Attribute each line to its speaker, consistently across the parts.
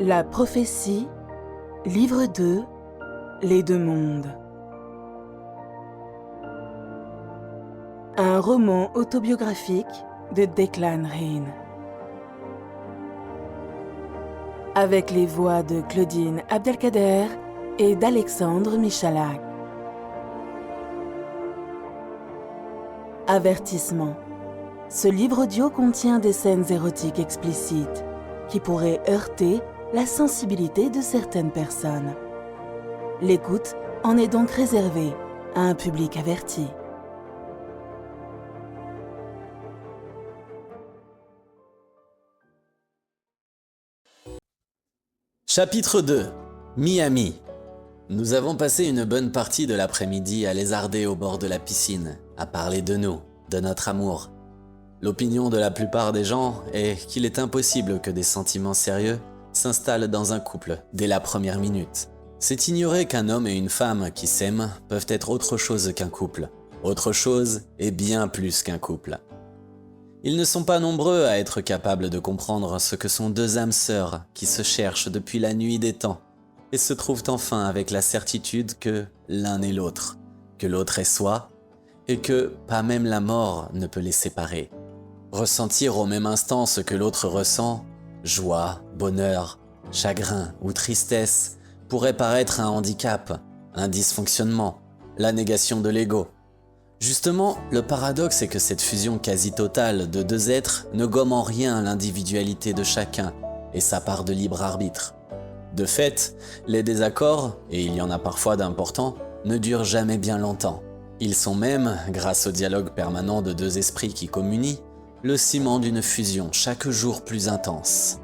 Speaker 1: La prophétie, livre 2, Les deux mondes. Un roman autobiographique de Declan Reid. Avec les voix de Claudine Abdelkader et d'Alexandre Michalak. Avertissement. Ce livre audio contient des scènes érotiques explicites qui pourraient heurter la sensibilité de certaines personnes. L'écoute en est donc réservée à un public averti.
Speaker 2: Chapitre 2. Miami. Nous avons passé une bonne partie de l'après-midi à lézarder au bord de la piscine, à parler de nous, de notre amour. L'opinion de la plupart des gens est qu'il est impossible que des sentiments sérieux s'installent dans un couple dès la première minute. C'est ignorer qu'un homme et une femme qui s'aiment peuvent être autre chose qu'un couple, autre chose et bien plus qu'un couple. Ils ne sont pas nombreux à être capables de comprendre ce que sont deux âmes sœurs qui se cherchent depuis la nuit des temps et se trouvent enfin avec la certitude que l'un est l'autre, que l'autre est soi et que pas même la mort ne peut les séparer. Ressentir au même instant ce que l'autre ressent, joie, bonheur, chagrin ou tristesse, pourrait paraître un handicap, un dysfonctionnement, la négation de l'ego. Justement, le paradoxe est que cette fusion quasi totale de deux êtres ne gomme en rien l'individualité de chacun et sa part de libre arbitre. De fait, les désaccords, et il y en a parfois d'importants, ne durent jamais bien longtemps. Ils sont même, grâce au dialogue permanent de deux esprits qui communient, le ciment d'une fusion chaque jour plus intense.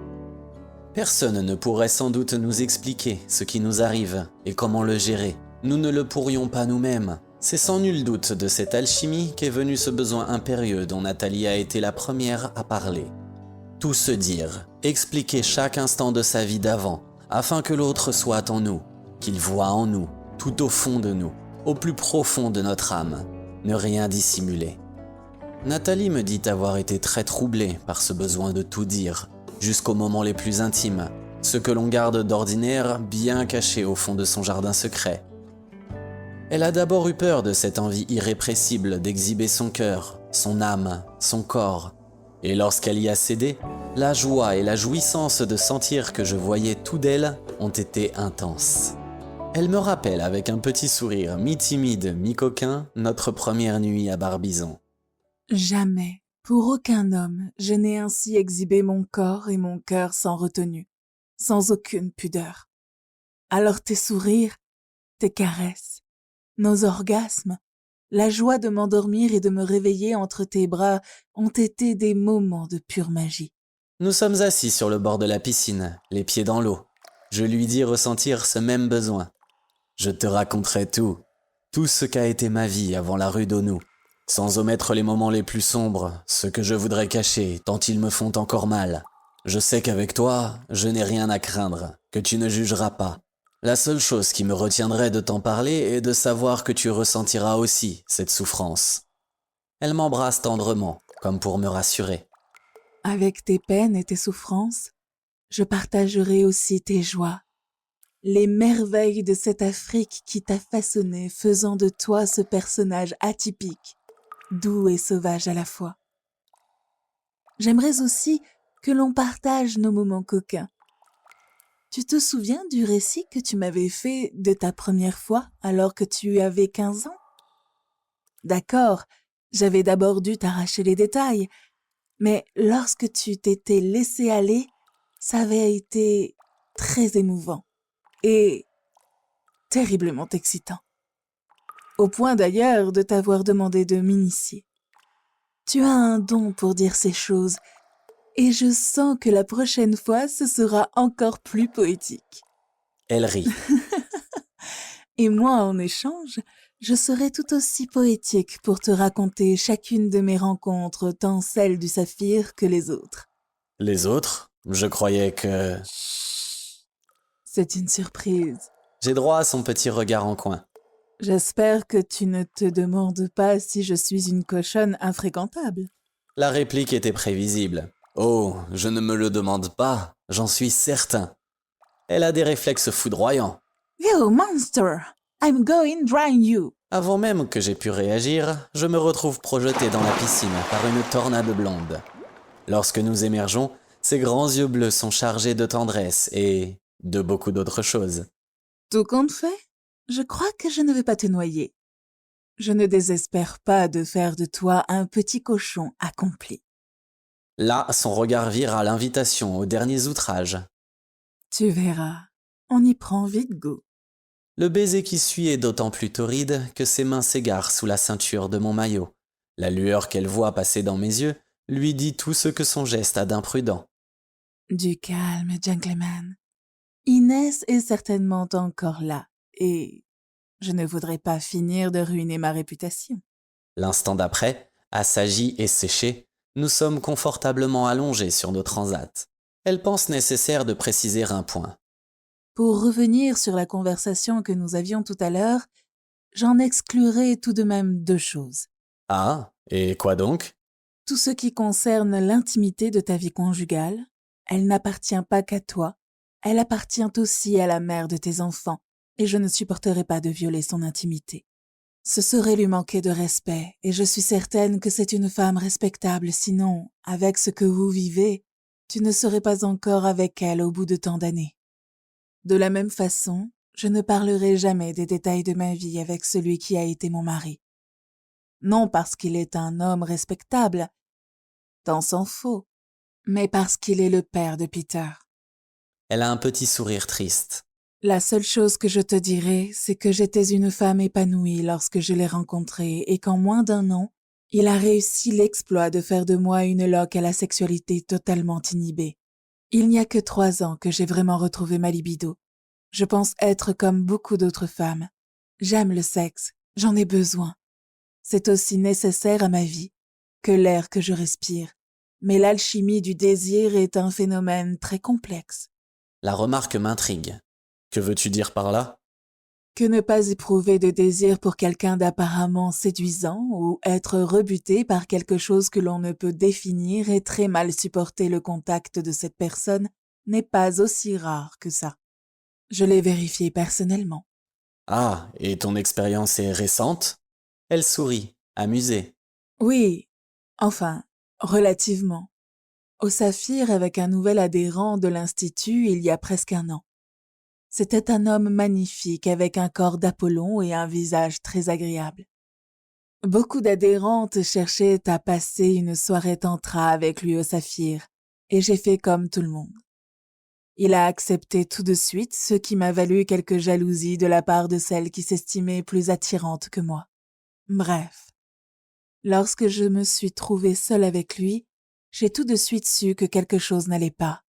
Speaker 2: Personne ne pourrait sans doute nous expliquer ce qui nous arrive et comment le gérer. Nous ne le pourrions pas nous-mêmes. C'est sans nul doute de cette alchimie qu'est venu ce besoin impérieux dont Nathalie a été la première à parler. Tout se dire, expliquer chaque instant de sa vie d'avant, afin que l'autre soit en nous, qu'il voie en nous, tout au fond de nous, au plus profond de notre âme, ne rien dissimuler. Nathalie me dit avoir été très troublée par ce besoin de tout dire, jusqu'aux moments les plus intimes, ce que l'on garde d'ordinaire bien caché au fond de son jardin secret. Elle a d'abord eu peur de cette envie irrépressible d'exhiber son cœur, son âme, son corps, et lorsqu'elle y a cédé, la joie et la jouissance de sentir que je voyais tout d'elle ont été intenses. Elle me rappelle avec un petit sourire mi-timide, mi-coquin, notre première nuit à Barbizon.
Speaker 1: Jamais, pour aucun homme, je n'ai ainsi exhibé mon corps et mon cœur sans retenue, sans aucune pudeur. Alors tes sourires, tes caresses, nos orgasmes, la joie de m'endormir et de me réveiller entre tes bras ont été des moments de pure magie.
Speaker 2: Nous sommes assis sur le bord de la piscine, les pieds dans l'eau. Je lui dis ressentir ce même besoin. Je te raconterai tout ce qu'a été ma vie avant la rue d'Onou, sans omettre les moments les plus sombres, ceux que je voudrais cacher tant ils me font encore mal. Je sais qu'avec toi, je n'ai rien à craindre, que tu ne jugeras pas. La seule chose qui me retiendrait de t'en parler est de savoir que tu ressentiras aussi cette souffrance. Elle m'embrasse tendrement, comme pour me rassurer.
Speaker 1: Avec tes peines et tes souffrances, je partagerai aussi tes joies, les merveilles de cette Afrique qui t'a façonné, faisant de toi ce personnage atypique, doux et sauvage à la fois. J'aimerais aussi que l'on partage nos moments coquins. Tu te souviens du récit que tu m'avais fait de ta première fois alors que tu avais 15 ans? D'accord, j'avais d'abord dû t'arracher les détails, mais lorsque tu t'étais laissé aller, ça avait été très émouvant et terriblement excitant. Au point d'ailleurs de t'avoir demandé de m'initier. Tu as un don pour dire ces choses et je sens que la prochaine fois, ce sera encore plus poétique.
Speaker 2: Elle rit.
Speaker 1: Et moi, en échange, je serai tout aussi poétique pour te raconter chacune de mes rencontres, tant celles du saphir que les autres.
Speaker 2: Les autres? Je croyais que...
Speaker 1: C'est une surprise.
Speaker 2: J'ai droit à son petit regard en coin.
Speaker 1: J'espère que tu ne te demandes pas si je suis une cochonne infréquentable.
Speaker 2: La réplique était prévisible. Oh, je ne me le demande pas, j'en suis certain. Elle a des réflexes foudroyants.
Speaker 1: You monster! I'm going drown you!
Speaker 2: Avant même que j'aie pu réagir, je me retrouve projeté dans la piscine par une tornade blonde. Lorsque nous émergeons, ses grands yeux bleus sont chargés de tendresse et de beaucoup d'autres choses.
Speaker 1: Tout compte fait, je crois que je ne vais pas te noyer. Je ne désespère pas de faire de toi un petit cochon accompli.
Speaker 2: Là, son regard vire à l'invitation aux derniers outrages.
Speaker 1: Tu verras, on y prend vite goût.
Speaker 2: Le baiser qui suit est d'autant plus torride que ses mains s'égarent sous la ceinture de mon maillot. La lueur qu'elle voit passer dans mes yeux lui dit tout ce que son geste a d'imprudent.
Speaker 1: Du calme, gentleman. Inès est certainement encore là, et je ne voudrais pas finir de ruiner ma réputation.
Speaker 2: L'instant d'après, assagi et séché, nous sommes confortablement allongés sur nos transats. Elle pense nécessaire de préciser un point.
Speaker 1: Pour revenir sur la conversation que nous avions tout à l'heure, j'en exclurai tout de même 2 choses.
Speaker 2: Ah, et quoi donc?
Speaker 1: Tout ce qui concerne l'intimité de ta vie conjugale, elle n'appartient pas qu'à toi, elle appartient aussi à la mère de tes enfants, et je ne supporterai pas de violer son intimité. Ce serait lui manquer de respect, et je suis certaine que c'est une femme respectable, sinon, avec ce que vous vivez, tu ne serais pas encore avec elle au bout de tant d'années. De la même façon, je ne parlerai jamais des détails de ma vie avec celui qui a été mon mari. Non parce qu'il est un homme respectable, tant s'en faut, mais parce qu'il est le père de Peter.
Speaker 2: Elle a un petit sourire triste.
Speaker 1: La seule chose que je te dirai, c'est que j'étais une femme épanouie lorsque je l'ai rencontré et qu'en moins d'1 an, il a réussi l'exploit de faire de moi une loque à la sexualité totalement inhibée. Il n'y a que 3 ans que j'ai vraiment retrouvé ma libido. Je pense être comme beaucoup d'autres femmes. J'aime le sexe, j'en ai besoin. C'est aussi nécessaire à ma vie que l'air que je respire. Mais l'alchimie du désir est un phénomène très complexe.
Speaker 2: La remarque m'intrigue. Que veux-tu dire par là?
Speaker 1: Que ne pas éprouver de désir pour quelqu'un d'apparemment séduisant ou être rebuté par quelque chose que l'on ne peut définir et très mal supporter le contact de cette personne n'est pas aussi rare que ça. Je l'ai vérifié personnellement.
Speaker 2: Ah, et ton expérience est récente? Elle sourit, amusée.
Speaker 1: Oui, enfin, relativement. Au Saphir avec un nouvel adhérent de l'Institut il y a presque 1 an. C'était un homme magnifique avec un corps d'Apollon et un visage très agréable. Beaucoup d'adhérentes cherchaient à passer une soirée tantra avec lui au Saphir, et j'ai fait comme tout le monde. Il a accepté tout de suite, ce qui m'a valu quelques jalousies de la part de celles qui s'estimaient plus attirantes que moi. Bref, lorsque je me suis trouvée seule avec lui, j'ai tout de suite su que quelque chose n'allait pas,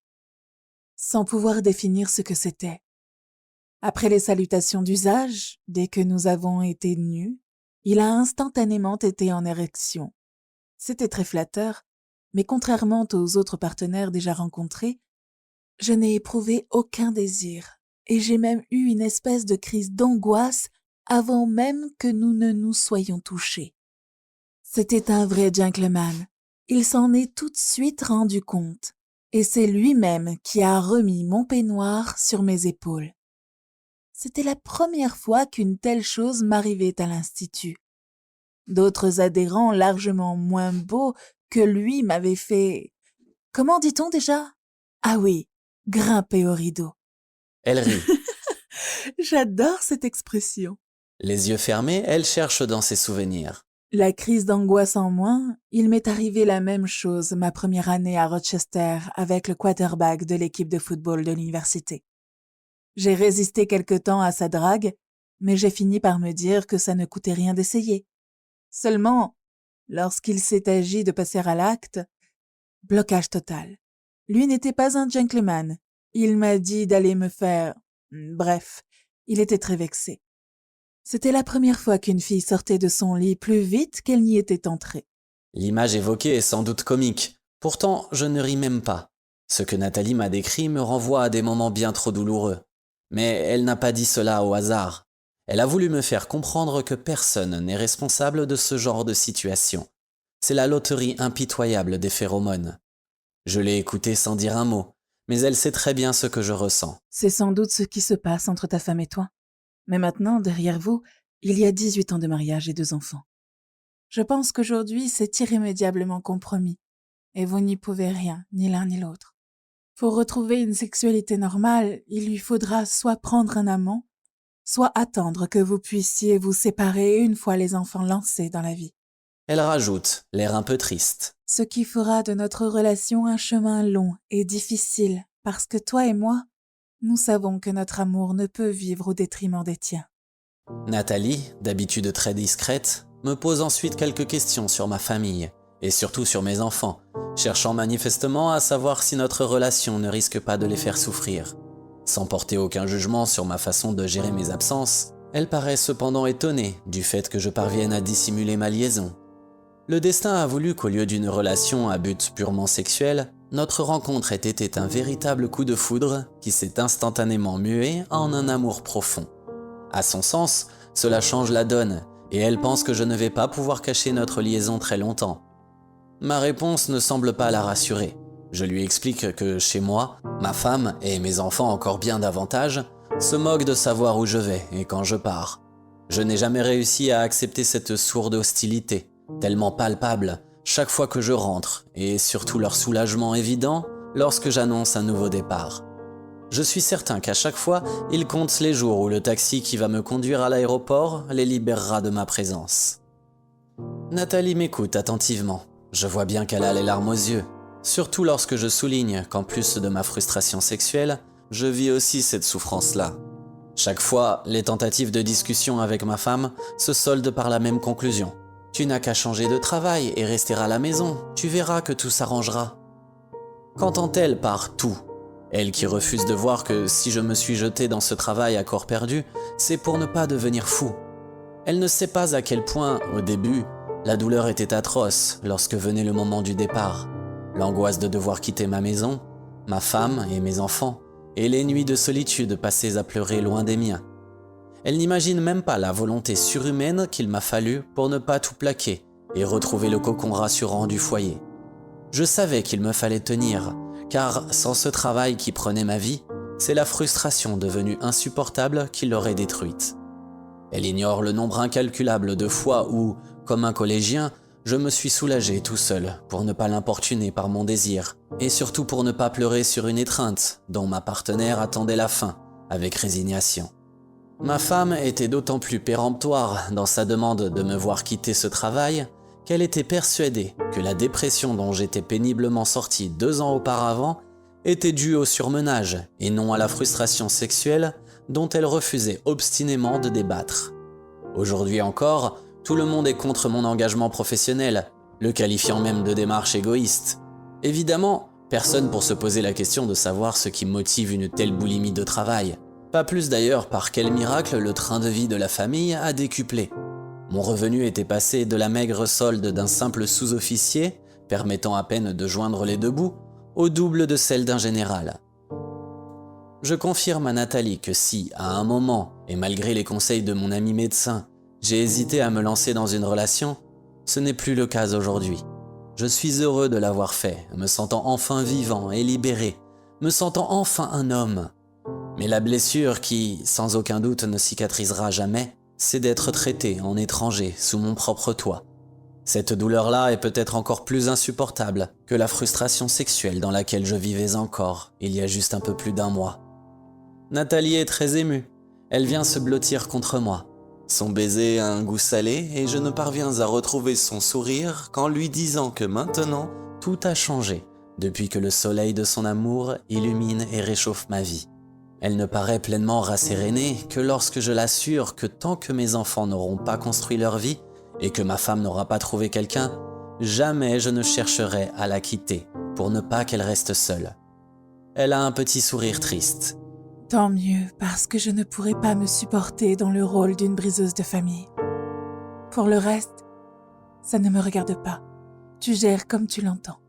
Speaker 1: sans pouvoir définir ce que c'était. Après les salutations d'usage, dès que nous avons été nus, il a instantanément été en érection. C'était très flatteur, mais contrairement aux autres partenaires déjà rencontrés, je n'ai éprouvé aucun désir, et j'ai même eu une espèce de crise d'angoisse avant même que nous ne nous soyons touchés. C'était un vrai gentleman. Il s'en est tout de suite rendu compte, et c'est lui-même qui a remis mon peignoir sur mes épaules. C'était la première fois qu'une telle chose m'arrivait à l'Institut. D'autres adhérents largement moins beaux que lui m'avaient fait... Comment dit-on déjà? Ah oui, grimper au rideau.
Speaker 2: Elle rit.
Speaker 1: J'adore cette expression.
Speaker 2: Les yeux fermés, elle cherche dans ses souvenirs.
Speaker 1: La crise d'angoisse en moins, il m'est arrivé la même chose ma première année à Rochester avec le quarterback de l'équipe de football de l'université. J'ai résisté quelque temps à sa drague, mais j'ai fini par me dire que ça ne coûtait rien d'essayer. Seulement, lorsqu'il s'est agi de passer à l'acte, blocage total. Lui n'était pas un gentleman. Il m'a dit d'aller me faire... Bref, il était très vexé. C'était la première fois qu'une fille sortait de son lit plus vite qu'elle n'y était entrée.
Speaker 2: L'image évoquée est sans doute comique. Pourtant, je ne ris même pas. Ce que Nathalie m'a décrit me renvoie à des moments bien trop douloureux. Mais elle n'a pas dit cela au hasard. Elle a voulu me faire comprendre que personne n'est responsable de ce genre de situation. C'est la loterie impitoyable des phéromones. Je l'ai écoutée sans dire un mot, mais elle sait très bien ce que je ressens.
Speaker 1: C'est sans doute ce qui se passe entre ta femme et toi. Mais maintenant, derrière vous, il y a 18 ans de mariage et 2 enfants. Je pense qu'aujourd'hui, c'est irrémédiablement compromis. Et vous n'y pouvez rien, ni l'un ni l'autre. Pour retrouver une sexualité normale, il lui faudra soit prendre un amant, soit attendre que vous puissiez vous séparer une fois les enfants lancés dans la vie.
Speaker 2: Elle rajoute, l'air un peu triste.
Speaker 1: Ce qui fera de notre relation un chemin long et difficile, parce que toi et moi, nous savons que notre amour ne peut vivre au détriment des tiens.
Speaker 2: Nathalie, d'habitude très discrète, me pose ensuite quelques questions sur ma famille, et surtout sur mes enfants, cherchant manifestement à savoir si notre relation ne risque pas de les faire souffrir. Sans porter aucun jugement sur ma façon de gérer mes absences, elle paraît cependant étonnée du fait que je parvienne à dissimuler ma liaison. Le destin a voulu qu'au lieu d'une relation à but purement sexuel, notre rencontre ait été un véritable coup de foudre qui s'est instantanément mué en un amour profond. À son sens, cela change la donne, et elle pense que je ne vais pas pouvoir cacher notre liaison très longtemps. Ma réponse ne semble pas la rassurer. Je lui explique que chez moi, ma femme, et mes enfants encore bien davantage, se moquent de savoir où je vais et quand je pars. Je n'ai jamais réussi à accepter cette sourde hostilité, tellement palpable, chaque fois que je rentre, et surtout leur soulagement évident lorsque j'annonce un nouveau départ. Je suis certain qu'à chaque fois, ils comptent les jours où le taxi qui va me conduire à l'aéroport les libérera de ma présence. Nathalie m'écoute attentivement. Je vois bien qu'elle a les larmes aux yeux, surtout lorsque je souligne qu'en plus de ma frustration sexuelle, je vis aussi cette souffrance-là. Chaque fois, les tentatives de discussion avec ma femme se soldent par la même conclusion. Tu n'as qu'à changer de travail et rester à la maison, tu verras que tout s'arrangera. Qu'entend-elle par tout ? Elle qui refuse de voir que si je me suis jeté dans ce travail à corps perdu, c'est pour ne pas devenir fou. Elle ne sait pas à quel point, au début, la douleur était atroce lorsque venait le moment du départ. L'angoisse de devoir quitter ma maison, ma femme et mes enfants, et les nuits de solitude passées à pleurer loin des miens. Elle n'imagine même pas la volonté surhumaine qu'il m'a fallu pour ne pas tout plaquer et retrouver le cocon rassurant du foyer. Je savais qu'il me fallait tenir, car sans ce travail qui prenait ma vie, c'est la frustration devenue insupportable qui l'aurait détruite. Elle ignore le nombre incalculable de fois où, comme un collégien, je me suis soulagé tout seul pour ne pas l'importuner par mon désir, et surtout pour ne pas pleurer sur une étreinte dont ma partenaire attendait la fin avec résignation. Ma femme était d'autant plus péremptoire dans sa demande de me voir quitter ce travail qu'elle était persuadée que la dépression dont j'étais péniblement sorti 2 ans auparavant était due au surmenage et non à la frustration sexuelle dont elle refusait obstinément de débattre. Aujourd'hui encore, tout le monde est contre mon engagement professionnel, le qualifiant même de démarche égoïste. Évidemment, personne pour se poser la question de savoir ce qui motive une telle boulimie de travail. Pas plus d'ailleurs par quel miracle le train de vie de la famille a décuplé. Mon revenu était passé de la maigre solde d'un simple sous-officier, permettant à peine de joindre les 2 bouts, au double de celle d'un général. Je confirme à Nathalie que si, à un moment, et malgré les conseils de mon ami médecin, j'ai hésité à me lancer dans une relation, ce n'est plus le cas aujourd'hui. Je suis heureux de l'avoir fait, me sentant enfin vivant et libéré, me sentant enfin un homme. Mais la blessure qui, sans aucun doute, ne cicatrisera jamais, c'est d'être traité en étranger sous mon propre toit. Cette douleur-là est peut-être encore plus insupportable que la frustration sexuelle dans laquelle je vivais encore il y a juste un peu plus d'1 mois. Nathalie est très émue. Elle vient se blottir contre moi. Son baiser a un goût salé et je ne parviens à retrouver son sourire qu'en lui disant que maintenant, tout a changé depuis que le soleil de son amour illumine et réchauffe ma vie. Elle ne paraît pleinement rassérénée que lorsque je l'assure que tant que mes enfants n'auront pas construit leur vie et que ma femme n'aura pas trouvé quelqu'un, jamais je ne chercherai à la quitter pour ne pas qu'elle reste seule. Elle a un petit sourire triste.
Speaker 1: Tant mieux, parce que je ne pourrais pas me supporter dans le rôle d'une briseuse de famille. Pour le reste, ça ne me regarde pas. Tu gères comme tu l'entends.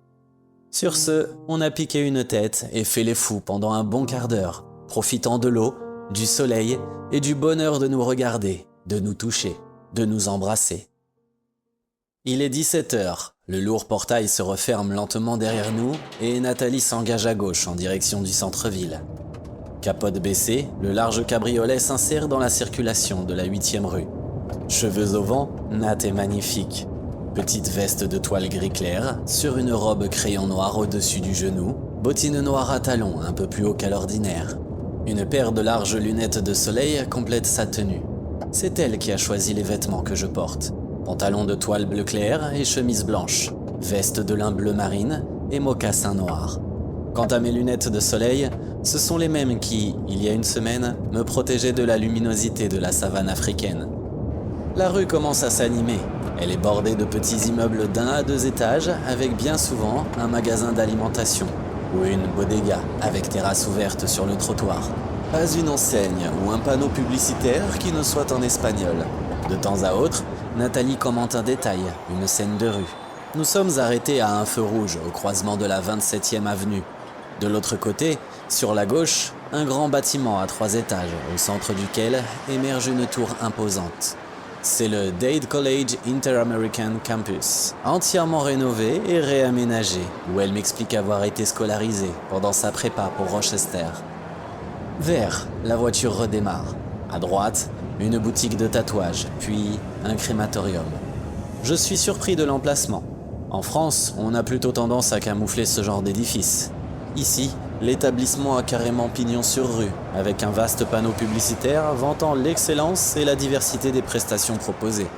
Speaker 2: Sur ce, on a piqué une tête et fait les fous pendant un bon quart d'heure, profitant de l'eau, du soleil et du bonheur de nous regarder, de nous toucher, de nous embrasser. Il est 17h, Le lourd portail se referme lentement derrière nous et Nathalie s'engage à gauche en direction du centre-ville. Capote baissée, le large cabriolet s'insère dans la circulation de la 8e rue. Cheveux au vent, Nat est magnifique. Petite veste de toile gris clair, sur une robe crayon noir au-dessus du genou, bottines noires à talons un peu plus haut qu'à l'ordinaire. Une paire de larges lunettes de soleil complète sa tenue. C'est elle qui a choisi les vêtements que je porte. Pantalon de toile bleu clair et chemise blanche, veste de lin bleu marine et mocassins noirs. Quant à mes lunettes de soleil, ce sont les mêmes qui, il y a une semaine, me protégeaient de la luminosité de la savane africaine. La rue commence à s'animer. Elle est bordée de petits immeubles d'1 à 2 étages avec bien souvent un magasin d'alimentation ou une bodega avec terrasse ouverte sur le trottoir. Pas une enseigne ou un panneau publicitaire qui ne soit en espagnol. De temps à autre, Nathalie commente un détail, une scène de rue. Nous sommes arrêtés à un feu rouge au croisement de la 27e avenue. De l'autre côté, sur la gauche, un grand bâtiment à 3 étages, au centre duquel émerge une tour imposante. C'est le Dade College Inter-American Campus, entièrement rénové et réaménagé, où elle m'explique avoir été scolarisée pendant sa prépa pour Rochester. Vert, la voiture redémarre. À droite, une boutique de tatouage, puis un crématorium. Je suis surpris de l'emplacement. En France, on a plutôt tendance à camoufler ce genre d'édifice. Ici, l'établissement a carrément pignon sur rue, avec un vaste panneau publicitaire vantant l'excellence et la diversité des prestations proposées.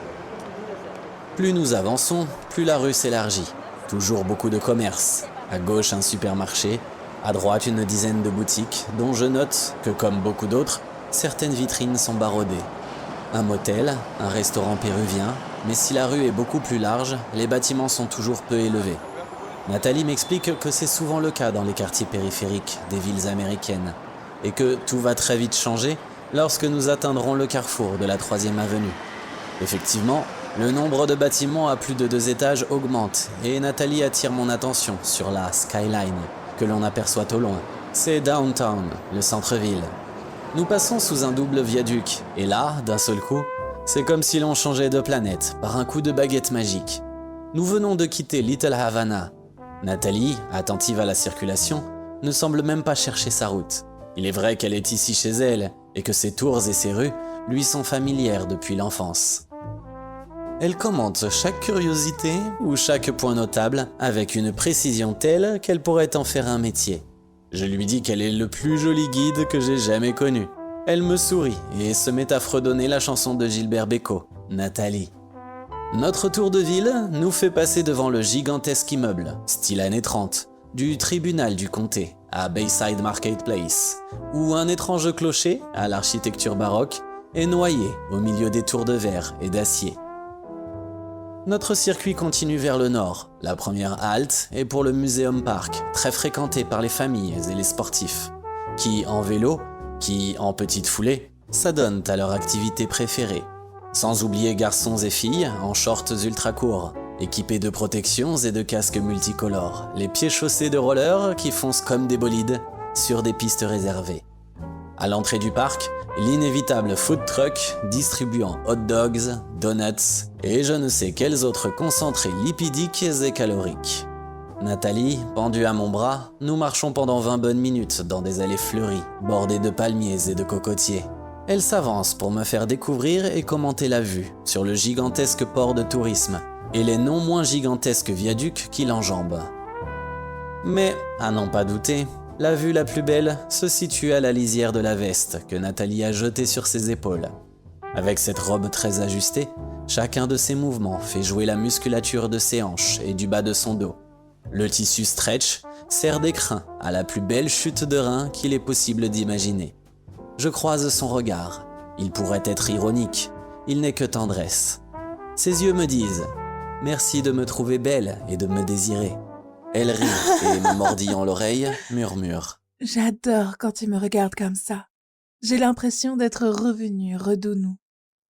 Speaker 2: Plus nous avançons, plus la rue s'élargit. Toujours beaucoup de commerces. À gauche, un supermarché. À droite, une dizaine de boutiques, dont je note que, comme beaucoup d'autres, certaines vitrines sont barodées. Un motel, un restaurant péruvien, mais si la rue est beaucoup plus large, les bâtiments sont toujours peu élevés. Nathalie m'explique que c'est souvent le cas dans les quartiers périphériques des villes américaines, et que tout va très vite changer lorsque nous atteindrons le carrefour de la 3e avenue. Effectivement, le nombre de bâtiments à plus de 2 étages augmente, et Nathalie attire mon attention sur la skyline, que l'on aperçoit au loin. C'est downtown, le centre-ville. Nous passons sous un double viaduc, et là, d'un seul coup, c'est comme si l'on changeait de planète par un coup de baguette magique. Nous venons de quitter Little Havana. Nathalie, attentive à la circulation, ne semble même pas chercher sa route. Il est vrai qu'elle est ici chez elle, et que ses tours et ses rues lui sont familières depuis l'enfance. Elle commente chaque curiosité ou chaque point notable avec une précision telle qu'elle pourrait en faire un métier. Je lui dis qu'elle est le plus joli guide que j'ai jamais connu. Elle me sourit et se met à fredonner la chanson de Gilbert Bécaud, Nathalie. Notre tour de ville nous fait passer devant le gigantesque immeuble, style années 30, du tribunal du comté à Bayside Marketplace, où un étrange clocher, à l'architecture baroque, est noyé au milieu des tours de verre et d'acier. Notre circuit continue vers le nord. La première halte est pour le Museum Park, très fréquenté par les familles et les sportifs, qui en vélo, qui en petite foulée, s'adonnent à leur activité préférée. Sans oublier garçons et filles en shorts ultra courts, équipés de protections et de casques multicolores, les pieds chaussés de rollers qui foncent comme des bolides sur des pistes réservées. À l'entrée du parc, l'inévitable food truck distribuant hot dogs, donuts et je ne sais quels autres concentrés lipidiques et caloriques. Nathalie, pendue à mon bras, nous marchons pendant 20 bonnes minutes dans des allées fleuries, bordées de palmiers et de cocotiers. Elle s'avance pour me faire découvrir et commenter la vue sur le gigantesque port de tourisme et les non moins gigantesques viaducs qui l'enjambent. Mais, à n'en pas douter, la vue la plus belle se situe à la lisière de la veste que Nathalie a jetée sur ses épaules. Avec cette robe très ajustée, chacun de ses mouvements fait jouer la musculature de ses hanches et du bas de son dos. Le tissu stretch sert d'écrin à la plus belle chute de rein qu'il est possible d'imaginer. Je croise son regard. Il pourrait être ironique, il n'est que tendresse. Ses yeux me disent « Merci de me trouver belle et de me désirer ». Elle rit et, me mordillant l'oreille, murmure.
Speaker 1: J'adore quand tu me regardes comme ça. J'ai l'impression d'être revenu, redounou.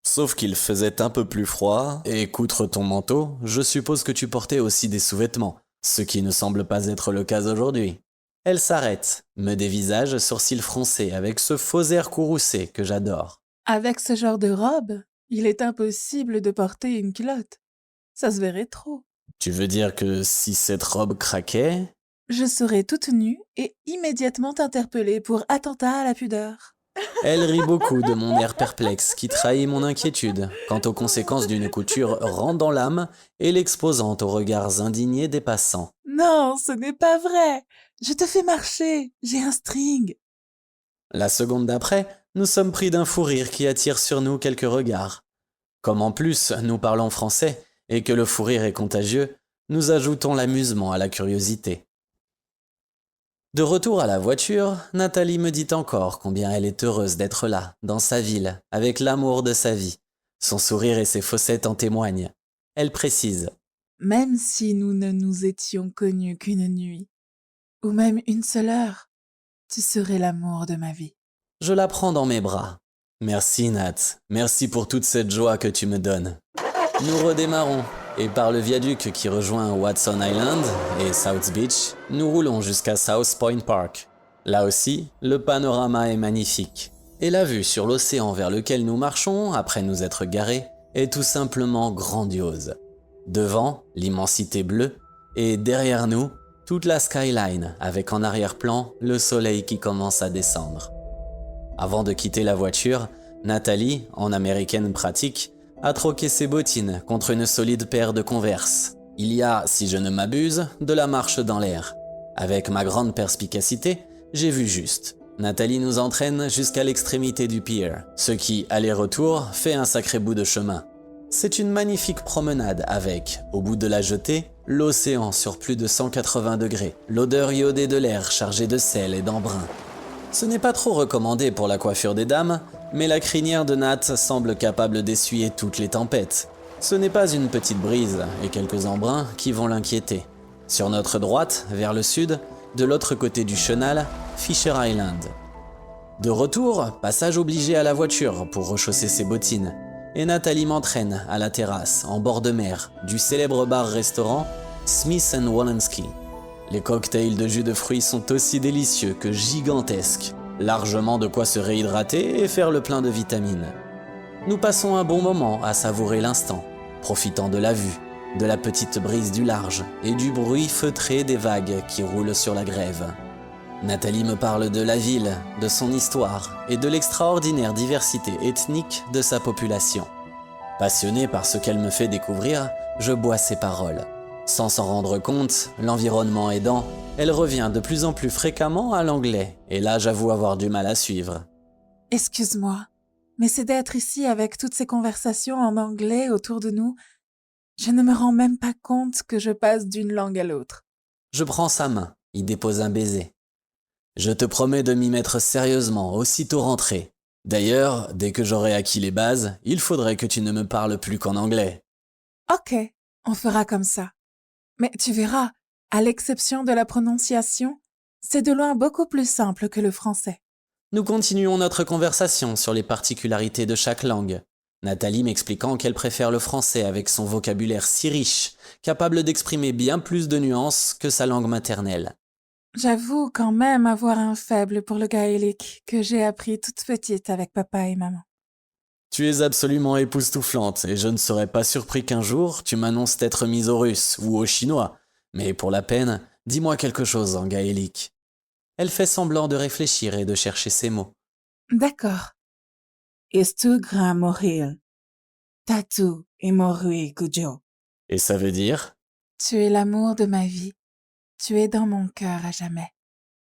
Speaker 2: Sauf qu'il faisait un peu plus froid, et qu'outre ton manteau, je suppose que tu portais aussi des sous-vêtements, ce qui ne semble pas être le cas aujourd'hui. Elle s'arrête, me dévisage, sourcils froncés, avec ce faux air courroucé que j'adore.
Speaker 1: Avec ce genre de robe, il est impossible de porter une culotte. Ça se verrait trop.
Speaker 2: Tu veux dire que si cette robe craquait...
Speaker 1: Je serai toute nue et immédiatement interpellée pour attentat à la pudeur.
Speaker 2: Elle rit beaucoup de mon air perplexe qui trahit mon inquiétude quant aux conséquences d'une couture rendant l'âme et l'exposant aux regards indignés des passants.
Speaker 1: Non, ce n'est pas vrai. Je te fais marcher. J'ai un string.
Speaker 2: La seconde d'après, nous sommes pris d'un fou rire qui attire sur nous quelques regards. Comme en plus nous parlons français et que le fou rire est contagieux, nous ajoutons l'amusement à la curiosité. De retour à la voiture, Nathalie me dit encore combien elle est heureuse d'être là, dans sa ville, avec l'amour de sa vie. Son sourire et ses fossettes en témoignent. Elle précise.
Speaker 1: Même si nous ne nous étions connus qu'une nuit, ou même une seule heure, tu serais l'amour de ma vie.
Speaker 2: Je la prends dans mes bras. Merci Nat, merci pour toute cette joie que tu me donnes. Nous redémarrons, et par le viaduc qui rejoint Watson Island et South Beach, nous roulons jusqu'à South Point Park. Là aussi, le panorama est magnifique, et la vue sur l'océan vers lequel nous marchons, après nous être garés, est tout simplement grandiose. Devant, l'immensité bleue, et derrière nous, toute la skyline, avec en arrière-plan le soleil qui commence à descendre. Avant de quitter la voiture, Nathalie, en américaine pratique, a troqué ses bottines contre une solide paire de Converse. Il y a, si je ne m'abuse, de la marche dans l'air. Avec ma grande perspicacité, j'ai vu juste. Nathalie nous entraîne jusqu'à l'extrémité du pier, ce qui, aller-retour, fait un sacré bout de chemin. C'est une magnifique promenade avec, au bout de la jetée, l'océan sur plus de 180 degrés, l'odeur iodée de l'air chargée de sel et d'embrun. Ce n'est pas trop recommandé pour la coiffure des dames, mais la crinière de Nat semble capable d'essuyer toutes les tempêtes. Ce n'est pas une petite brise et quelques embruns qui vont l'inquiéter. Sur notre droite, vers le sud, de l'autre côté du chenal, Fisher Island. De retour, passage obligé à la voiture pour rechausser ses bottines, et Nathalie m'entraîne à la terrasse, en bord de mer, du célèbre bar-restaurant Smith & Wollensky. Les cocktails de jus de fruits sont aussi délicieux que gigantesques, largement de quoi se réhydrater et faire le plein de vitamines. Nous passons un bon moment à savourer l'instant, profitant de la vue, de la petite brise du large et du bruit feutré des vagues qui roulent sur la grève. Nathalie me parle de la ville, de son histoire et de l'extraordinaire diversité ethnique de sa population. Passionnée par ce qu'elle me fait découvrir, je bois ses paroles. Sans s'en rendre compte, l'environnement aidant, elle revient de plus en plus fréquemment à l'anglais, et là j'avoue avoir du mal à suivre.
Speaker 1: Excuse-moi, mais c'est d'être ici avec toutes ces conversations en anglais autour de nous. Je ne me rends même pas compte que je passe d'une langue à l'autre.
Speaker 2: Je prends sa main, y dépose un baiser. Je te promets de m'y mettre sérieusement, aussitôt rentré. D'ailleurs, dès que j'aurai acquis les bases, il faudrait que tu ne me parles plus qu'en anglais.
Speaker 1: Ok, on fera comme ça. Mais tu verras, à l'exception de la prononciation, c'est de loin beaucoup plus simple que le français.
Speaker 2: Nous continuons notre conversation sur les particularités de chaque langue. Nathalie m'expliquant qu'elle préfère le français avec son vocabulaire si riche, capable d'exprimer bien plus de nuances que sa langue maternelle.
Speaker 1: J'avoue quand même avoir un faible pour le gaélique que j'ai appris toute petite avec papa et maman.
Speaker 2: Tu es absolument époustouflante et je ne serais pas surpris qu'un jour tu m'annonces t'être mise au russe ou au chinois. Mais pour la peine, dis-moi quelque chose en gaélique. Elle fait semblant de réfléchir et de chercher ses mots.
Speaker 1: D'accord. Estu grand mourir. Tatu et morui gujo.
Speaker 2: Et ça veut dire?
Speaker 1: Tu es l'amour de ma vie. Tu es dans mon cœur à jamais.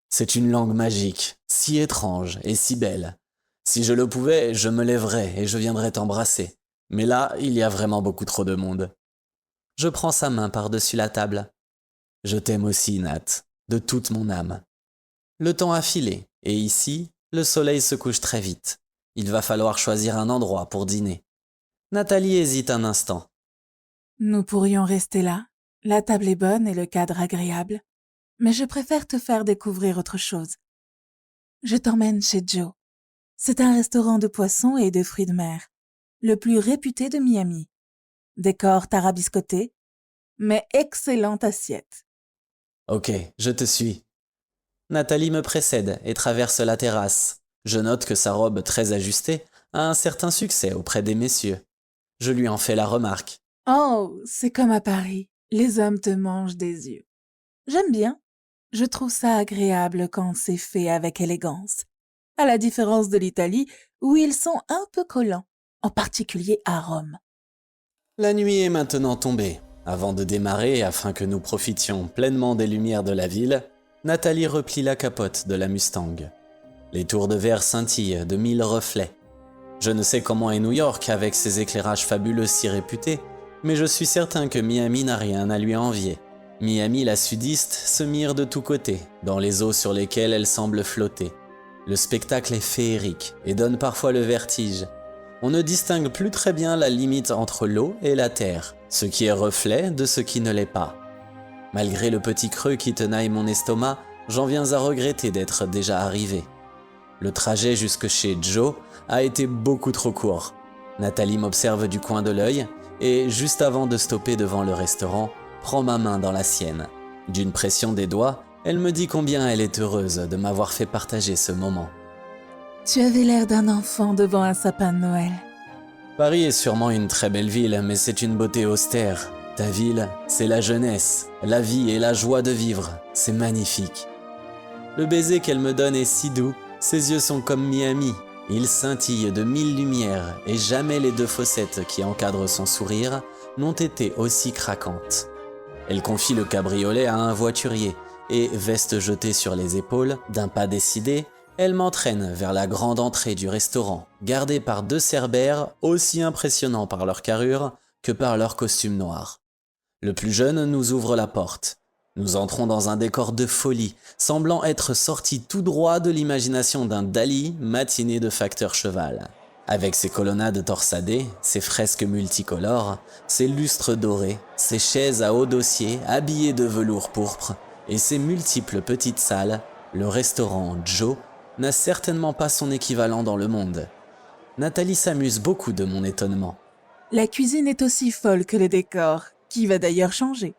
Speaker 2: C'est une langue magique, si étrange et si belle. Si je le pouvais, je me lèverais et je viendrais t'embrasser. Mais là, il y a vraiment beaucoup trop de monde. Je prends sa main par-dessus la table. Je t'aime aussi, Nat, de toute mon âme. Le temps a filé, et ici, le soleil se couche très vite. Il va falloir choisir un endroit pour dîner. Nathalie hésite un instant.
Speaker 1: Nous pourrions rester là. La table est bonne et le cadre agréable. Mais je préfère te faire découvrir autre chose. Je t'emmène chez Joe. C'est un restaurant de poissons et de fruits de mer, le plus réputé de Miami. Décor tarabiscoté, mais excellente assiette.
Speaker 2: Ok, je te suis. Nathalie me précède et traverse la terrasse. Je note que sa robe très ajustée a un certain succès auprès des messieurs. Je lui en fais la remarque.
Speaker 1: Oh, c'est comme à Paris. Les hommes te mangent des yeux. J'aime bien. Je trouve ça agréable quand c'est fait avec élégance. À la différence de l'Italie, où ils sont un peu collants, en particulier à Rome.
Speaker 2: La nuit est maintenant tombée. Avant de démarrer, afin que nous profitions pleinement des lumières de la ville, Nathalie replie la capote de la Mustang. Les tours de verre scintillent de 1000 reflets. Je ne sais comment est New York avec ses éclairages fabuleux si réputés, mais je suis certain que Miami n'a rien à lui envier. Miami, la sudiste, se mire de tous côtés, dans les eaux sur lesquelles elle semble flotter. Le spectacle est féerique et donne parfois le vertige. On ne distingue plus très bien la limite entre l'eau et la terre, ce qui est reflet de ce qui ne l'est pas. Malgré le petit creux qui tenaille mon estomac, j'en viens à regretter d'être déjà arrivé. Le trajet jusque chez Joe a été beaucoup trop court. Nathalie m'observe du coin de l'œil et, juste avant de stopper devant le restaurant, prend ma main dans la sienne. D'une pression des doigts, elle me dit combien elle est heureuse de m'avoir fait partager ce moment.
Speaker 1: Tu avais l'air d'un enfant devant un sapin de Noël.
Speaker 2: Paris est sûrement une très belle ville, mais c'est une beauté austère. Ta ville, c'est la jeunesse, la vie et la joie de vivre. C'est magnifique. Le baiser qu'elle me donne est si doux. Ses yeux sont comme Miami. Ils scintillent de 1000 lumières et jamais les 2 fossettes qui encadrent son sourire n'ont été aussi craquantes. Elle confie le cabriolet à un voiturier et, veste jetée sur les épaules, d'un pas décidé, elle m'entraîne vers la grande entrée du restaurant, gardée par 2 cerbères aussi impressionnants par leur carrure que par leur costume noir. Le plus jeune nous ouvre la porte. Nous entrons dans un décor de folie, semblant être sorti tout droit de l'imagination d'un Dali matiné de facteur cheval. Avec ses colonnades torsadées, ses fresques multicolores, ses lustres dorés, ses chaises à haut dossier habillées de velours pourpre et ses multiples petites salles, le restaurant Joe n'a certainement pas son équivalent dans le monde. Nathalie s'amuse beaucoup de mon étonnement.
Speaker 1: La cuisine est aussi folle que le décor, qui va d'ailleurs changer.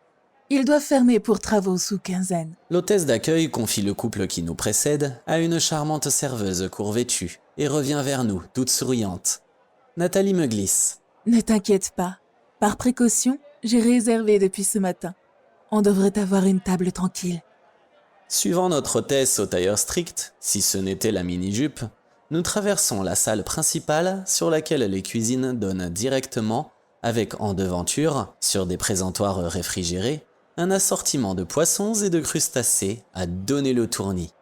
Speaker 1: Il doit fermer pour travaux sous quinzaine.
Speaker 2: L'hôtesse d'accueil confie le couple qui nous précède à une charmante serveuse court-vêtue et revient vers nous, toute souriante. Nathalie me glisse.
Speaker 1: Ne t'inquiète pas. Par précaution, j'ai réservé depuis ce matin. On devrait avoir une table tranquille.
Speaker 2: Suivant notre hôtesse au tailleur strict, si ce n'était la mini-jupe, nous traversons la salle principale sur laquelle les cuisines donnent directement, avec en devanture, sur des présentoirs réfrigérés, un assortiment de poissons et de crustacés à donner le tournis.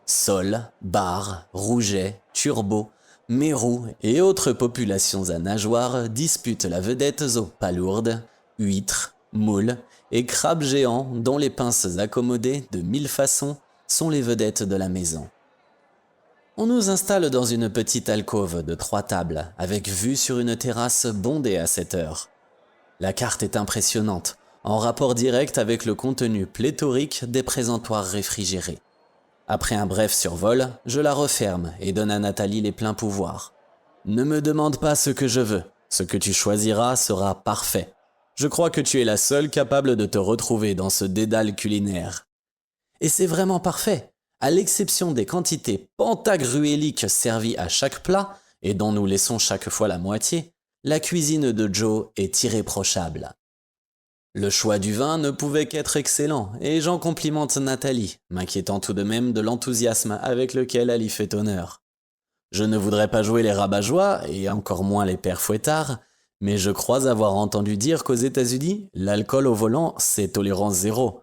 Speaker 2: Sols, bars, rougets, turbots, mérous et autres populations à nageoires disputent la vedette aux palourdes, huîtres, moules et crabes géants dont les pinces accommodées de 1000 façons sont les vedettes de la maison. On nous installe dans une petite alcôve de 3 tables avec vue sur une terrasse bondée à cette heure. La carte est impressionnante, en rapport direct avec le contenu pléthorique des présentoirs réfrigérés. Après un bref survol, je la referme et donne à Nathalie les pleins pouvoirs. Ne me demande pas ce que je veux, ce que tu choisiras sera parfait. Je crois que tu es la seule capable de te retrouver dans ce dédale culinaire. Et c'est vraiment parfait, à l'exception des quantités pantagruéliques servies à chaque plat, et dont nous laissons chaque fois la moitié, la cuisine de Joe est irréprochable. Le choix du vin ne pouvait qu'être excellent, et j'en complimente Nathalie, m'inquiétant tout de même de l'enthousiasme avec lequel elle y fait honneur. Je ne voudrais pas jouer les rabat-joie, et encore moins les pères fouettards, mais je crois avoir entendu dire qu'aux États-Unis, l'alcool au volant, c'est tolérance zéro.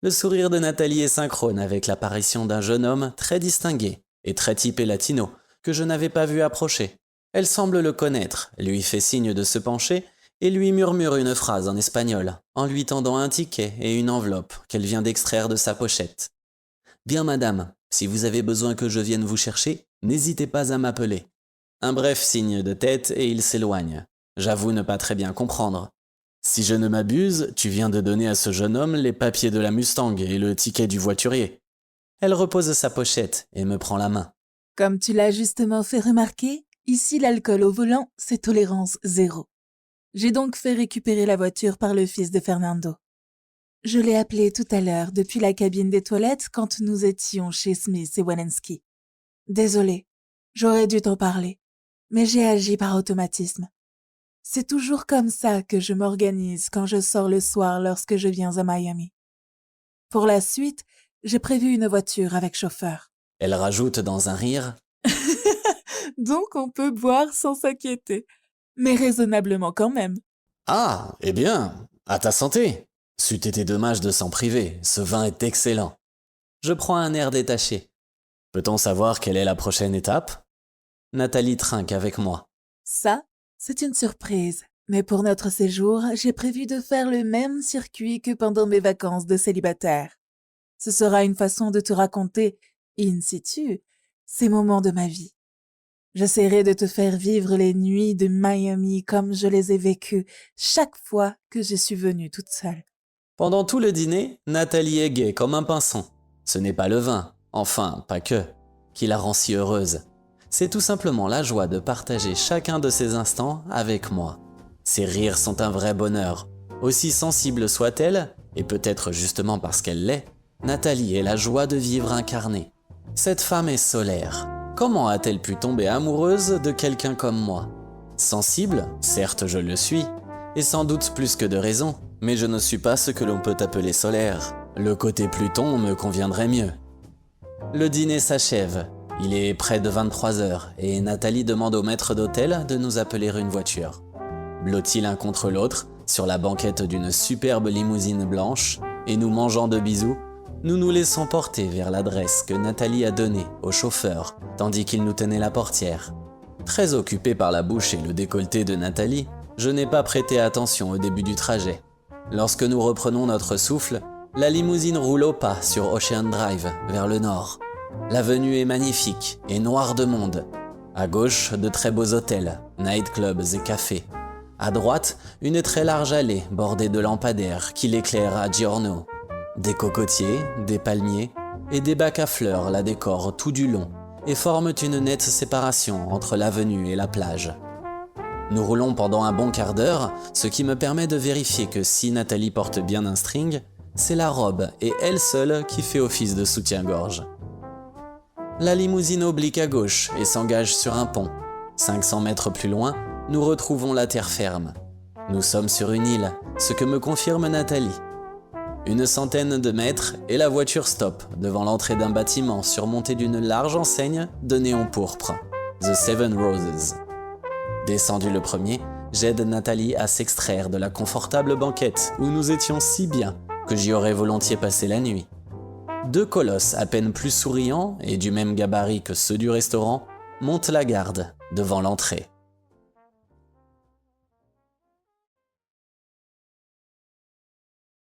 Speaker 2: Le sourire de Nathalie est synchrone avec l'apparition d'un jeune homme très distingué et très typé latino, que je n'avais pas vu approcher. Elle semble le connaître, lui fait signe de se pencher, et lui murmure une phrase en espagnol, en lui tendant un ticket et une enveloppe qu'elle vient d'extraire de sa pochette. « Bien madame, si vous avez besoin que je vienne vous chercher, n'hésitez pas à m'appeler. » Un bref signe de tête et il s'éloigne. J'avoue ne pas très bien comprendre. Si je ne m'abuse, tu viens de donner à ce jeune homme les papiers de la Mustang et le ticket du voiturier. Elle repose sa pochette et me prend la main.
Speaker 1: Comme tu l'as justement fait remarquer, ici l'alcool au volant, c'est tolérance zéro. J'ai donc fait récupérer la voiture par le fils de Fernando. Je l'ai appelé tout à l'heure depuis la cabine des toilettes quand nous étions chez Smith et Walensky. Désolée, j'aurais dû t'en parler, mais j'ai agi par automatisme. C'est toujours comme ça que je m'organise quand je sors le soir lorsque je viens à Miami. Pour la suite, j'ai prévu une voiture avec chauffeur.
Speaker 2: Elle rajoute dans un rire.
Speaker 1: Donc on peut boire sans s'inquiéter, mais raisonnablement quand même.
Speaker 2: Ah, eh bien, à ta santé. C'eût été dommage de s'en priver, ce vin est excellent. Je prends un air détaché. Peut-on savoir quelle est la prochaine étape? Nathalie trinque avec moi.
Speaker 1: Ça, c'est une surprise. Mais pour notre séjour, j'ai prévu de faire le même circuit que pendant mes vacances de célibataire. Ce sera une façon de te raconter, in situ, ces moments de ma vie. J'essaierai de te faire vivre les nuits de Miami comme je les ai vécues chaque fois que je suis venue toute seule.
Speaker 2: Pendant tout le dîner, Nathalie est gaie comme un pinson. Ce n'est pas le vin, enfin, pas que, qui la rend si heureuse. C'est tout simplement la joie de partager chacun de ces instants avec moi. Ses rires sont un vrai bonheur. Aussi sensible soit-elle, et peut-être justement parce qu'elle l'est, Nathalie est la joie de vivre incarnée. Cette femme est solaire. Comment a-t-elle pu tomber amoureuse de quelqu'un comme moi? Sensible, certes je le suis, et sans doute plus que de raison, mais je ne suis pas ce que l'on peut appeler solaire. Le côté Pluton me conviendrait mieux. Le dîner s'achève. Il est près de 23 heures et Nathalie demande au maître d'hôtel de nous appeler une voiture. Blottis l'un contre l'autre, sur la banquette d'une superbe limousine blanche, et nous mangeant de bisous, nous nous laissons porter vers l'adresse que Nathalie a donnée au chauffeur, tandis qu'il nous tenait la portière. Très occupé par la bouche et le décolleté de Nathalie, je n'ai pas prêté attention au début du trajet. Lorsque nous reprenons notre souffle, la limousine roule au pas sur Ocean Drive, vers le nord. L'avenue est magnifique et noire de monde. À gauche, de très beaux hôtels, nightclubs et cafés. À droite, une très large allée bordée de lampadaires qui l'éclairent à giorno. Des cocotiers, des palmiers et des bacs à fleurs la décorent tout du long et forment une nette séparation entre l'avenue et la plage. Nous roulons pendant un bon quart d'heure, ce qui me permet de vérifier que si Nathalie porte bien un string, c'est la robe et elle seule qui fait office de soutien-gorge. La limousine oblique à gauche et s'engage sur un pont. 500 mètres plus loin, nous retrouvons la terre ferme. Nous sommes sur une île, ce que me confirme Nathalie. Une centaine de mètres et la voiture stoppe devant l'entrée d'un bâtiment surmonté d'une large enseigne de néon pourpre, The Seven Roses. Descendu le premier, j'aide Nathalie à s'extraire de la confortable banquette où nous étions si bien que j'y aurais volontiers passé la nuit. Deux colosses à peine plus souriants et du même gabarit que ceux du restaurant montent la garde devant l'entrée.